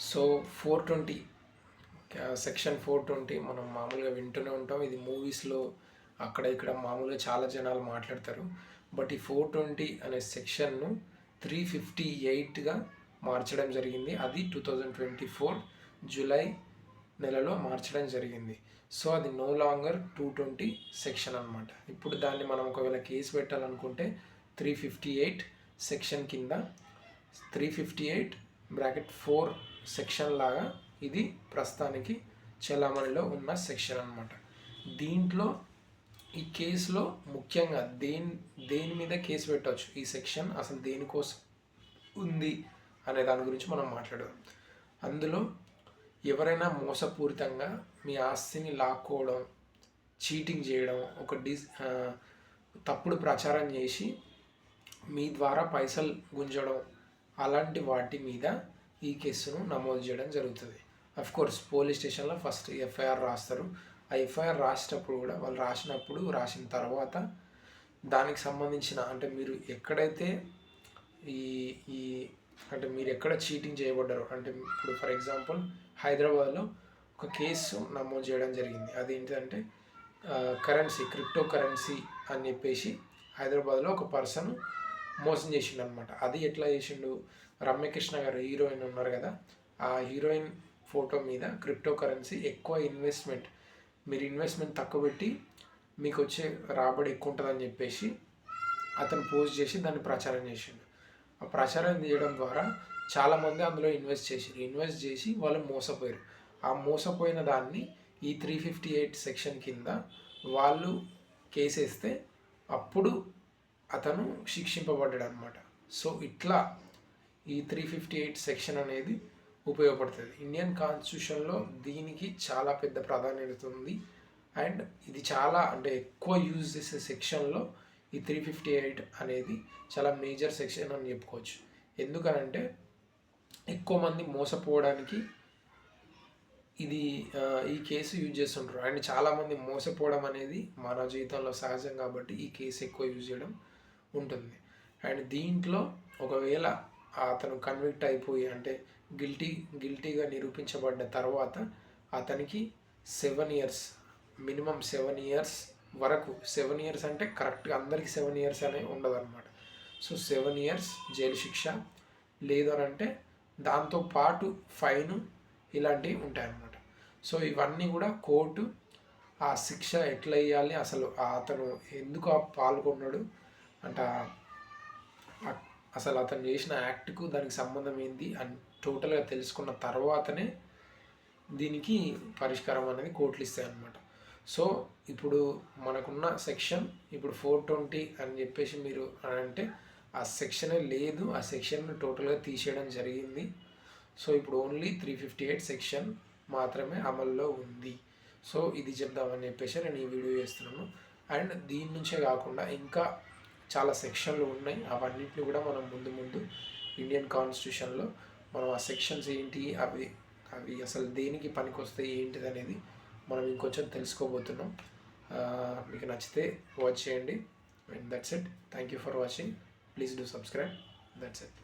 So 420 section 420 మనం మామూలుగా వింటూనే ఉంటాం. ఇది మూవీస్లో అక్కడ ఇక్కడ మామూలుగా చాలా జనాలు మాట్లాడతారు. బట్ ఈ 420 అనే సెక్షన్ను 358గా మార్చడం జరిగింది. అది 2024 జూలై నెలలో మార్చడం జరిగింది. సో అది నో లాంగర్ 220 సెక్షన్ అనమాట. ఇప్పుడు దాన్ని మనం ఒకవేళ కేసు పెట్టాలనుకుంటే 358 సెక్షన్ కింద 358(4) సెక్షన్ లాగా ఇది ప్రస్తుతానికి చలామణిలో ఉన్న సెక్షన్ అనమాట. దీంట్లో ఈ కేసులో ముఖ్యంగా దేని మీద కేసు పెట్టవచ్చు, ఈ సెక్షన్ అసలు దేనికోసం ఉంది అనే దాని గురించి మనం మాట్లాడదాం. అందులో ఎవరైనా మోసపూరితంగా మీ ఆస్తిని లాక్కోవడం, చీటింగ్ చేయడం, తప్పుడు ప్రచారం చేసి మీ ద్వారా పైసలు గుంజడం, అలాంటి వాటి మీద ఈ కేసును నమోదు చేయడం జరుగుతుంది. కోర్స్ పోలీస్ స్టేషన్లో ఫస్ట్ ఎఫ్ఐఆర్ రాస్తారు. ఆ ఎఫ్ఐఆర్ రాసేటప్పుడు కూడా వాళ్ళు రాసిన తర్వాత దానికి సంబంధించిన అంటే మీరు ఎక్కడైతే ఈ అంటే మీరు ఎక్కడ చీటింగ్ చేయబడ్డారో, అంటే ఇప్పుడు ఫర్ ఎగ్జాంపుల్ హైదరాబాద్లో ఒక కేసు నమోదు చేయడం జరిగింది. అది ఏంటంటే క్రిప్టో కరెన్సీ అని చెప్పేసి హైదరాబాద్లో ఒక పర్సన్ మోసం చేసిండు అనమాట. అది ఎట్లా చేసిండు, రమ్యకృష్ణ గారు హీరోయిన్ ఉన్నారు కదా, ఆ హీరోయిన్ ఫోటో మీద క్రిప్టో కరెన్సీ ఎక్కువ మీరు ఇన్వెస్ట్మెంట్ తక్కువ పెట్టి మీకు వచ్చే రాబడి ఎక్కువ ఉంటుందని చెప్పేసి అతను పోస్ట్ చేసి దాన్ని ప్రచారం చేసిండు. ఆ ప్రచారం చేయడం ద్వారా చాలామంది అందులో ఇన్వెస్ట్ చేసి వాళ్ళు మోసపోయారు. ఆ మోసపోయిన దాన్ని ఈ 358 సెక్షన్ కింద వాళ్ళు కేసేస్తే అప్పుడు అతను శిక్షింపబడ్డాడు అనమాట. సో ఇట్లా ఈ 358 సెక్షన్ అనేది ఉపయోగపడుతుంది. ఇండియన్ కాన్స్టిట్యూషన్లో దీనికి చాలా పెద్ద ప్రాధాన్యత ఉంది. అండ్ ఇది చాలా అంటే ఎక్కువ యూజ్ చేసే సెక్షన్లో ఈ 358 అనేది చాలా మేజర్ సెక్షన్ అని చెప్పుకోవచ్చు. ఎందుకనంటే ఎక్కువ మంది మోసపోవడానికి ఈ కేసు యూజ్ చేస్తుంటారు. అండ్ చాలామంది మోసపోవడం అనేది మానవ జీవితంలో సహజం కాబట్టి ఈ కేసు ఎక్కువ యూజ్ చేయడం ఉంటుంది. అండ్ దీంట్లో ఒకవేళ అతను కన్విక్ట్ అయిపోయి అంటే గిల్టీగా నిరూపించబడ్డ తర్వాత అతనికి 7 years మినిమం 7 years వరకు, 7 years అంటే కరెక్ట్గా అందరికీ 7 years అనేది ఉండదు అనమాట. సో 7 years జైలు శిక్ష, లేదు అని అంటే దాంతోపాటు ఫైన్, ఇలాంటివి ఉంటాయన్నమాట. సో ఇవన్నీ కూడా కోర్టు ఆ శిక్ష ఎట్లా వేయాలి, అసలు అతను ఎందుకు పాల్గొన్నాడు అంటే అసలు అతను చేసిన యాక్ట్కు దానికి సంబంధం ఏంటి అని టోటల్గా తెలుసుకున్న తర్వాతనే దీనికి పరిష్కారం అనేది కోర్టులు ఇస్తాయి అన్నమాట. సో ఇప్పుడు మనకున్న సెక్షన్ ఇప్పుడు 420 అని చెప్పేసి మీరు అంటే ఆ సెక్షనే లేదు, ఆ సెక్షన్ను టోటల్గా తీసేయడం జరిగింది. సో ఇప్పుడు ఓన్లీ 358 సెక్షన్ మాత్రమే అమల్లో ఉంది. సో ఇది చెప్దామని చెప్పేసి నేను ఈ వీడియో చేస్తున్నాను. అండ్ దీని నుంచే కాకుండా ఇంకా చాలా సెక్షన్లు ఉన్నాయి. అవన్నింటిని కూడా మనం ముందు ఇండియన్ కాన్స్టిట్యూషన్లో మనం ఆ సెక్షన్స్ ఏంటి, అవి అసలు దేనికి పనికొస్తాయి ఏంటిది అనేది మనం ఇంకొంచెం తెలుసుకోబోతున్నాం. మీకు నచ్చితే వాచ్ చేయండి. And that's it. Thank you for watching. Please do subscribe. That's it.